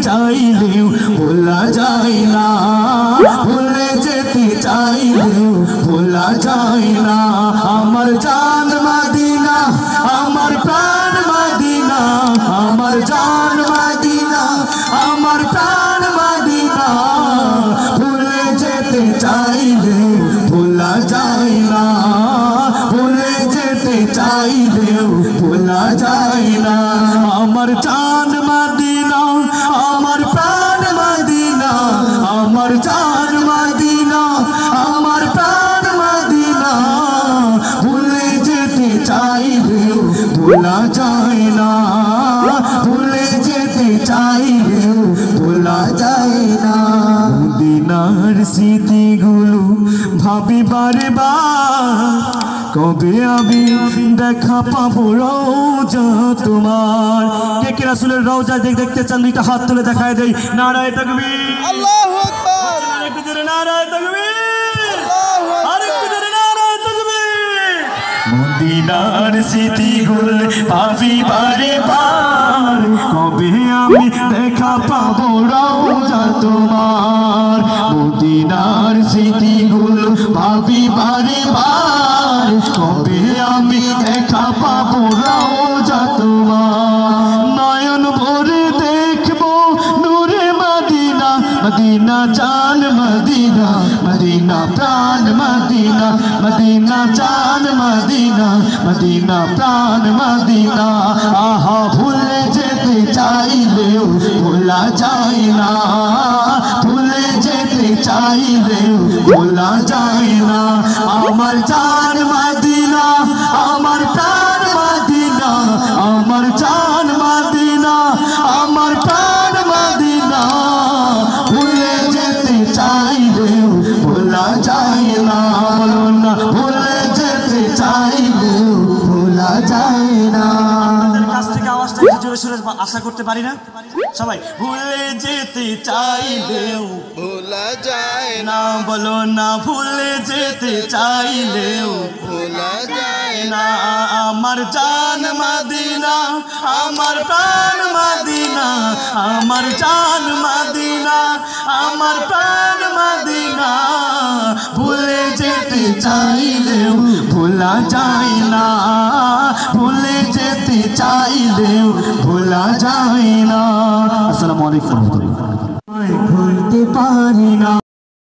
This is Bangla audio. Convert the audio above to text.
চাইলেও ভোলা যায় না, ভুলে যেতে চাইলেও ভোলা যায় না। আমার জান মদিনা, আমার প্রাণ মদিনা, আমার জান মদিনা, আমার প্রাণ মদিনা, ভুলে যেতে চাইলেও ভোলা যায় না, ভুলে যেতে চাইলেও ভোলা যায় না। আমার জান মদিনা, আমার প্রাণ মদিনা, আমার জান মদিনা, আমার প্রাণ মদিনা, ভুলে যেতে চাইলেও ভোলা যায় না, ভুলে যেতে চাইলেও ভোলা যায় না। মদিনার স্মৃতিগুলো ভাবি বারে বার, কবে আমি দেখা পাবো রওজা তোমার। কে কে রাসূলের রওজা দেখতে চান দুইটা হাত তুলে দেখায় দেই। নারায়ে তাকবীর, আল্লাহু আকবার, আরেকটু জোরে নারায়ে তাকবীর, আরেকটু জোরে নারায়ে তাকবীর। মদিনার স্মৃতিগুলো ভাবি বারে বার, কবে আমি দেখা পাবো রওজা তোমার। মদিনার স্মৃতিগুলো ভাবি বারে বার, কবে আমি দেখা পাবো রওজা তোমার। নয়ন ভরে দেখবো নূরে মদিনা, মদিনা জান মদিনা, মদিনা প্রাণ মদিনা, মদিনা জান মদিনা, মদিনা প্রাণ মদিনা। আহা ভুলে যেতে চাইলেও ভোলা যায় না, ভুলে যেতে চাইলেও ভোলা যায় না। আমার জান মদিনা, আমার প্রাণ মদিনা, আমার জান মদিনা, আমার প্রাণ মদিনা, ভুলে যেতে চাইলেও ভোলা যায় না। বলো না ভুলে যেতে চাইলেও ভোলা যায় না। কাছ থেকে আওয়াজটা একটু জোরে সোরে আশা করতে পারি না সবাই। ভুলে যেতে চাইলেও ভোলা যায় না, বলো না ভুলে যেতে চাইলেও ভোলা যায় না। আমার জান মদিনা, আমার প্রাণ মদিনা, আমার জান মদিনা, আমার প্রাণ মদিনা, ভুলে যেতে চাইলেও ভোলা যায় না, ভুলে যেতে চাইলেও ভোলা যায় না। আসসালামু আলাইকুম। ভুলতে পারি না।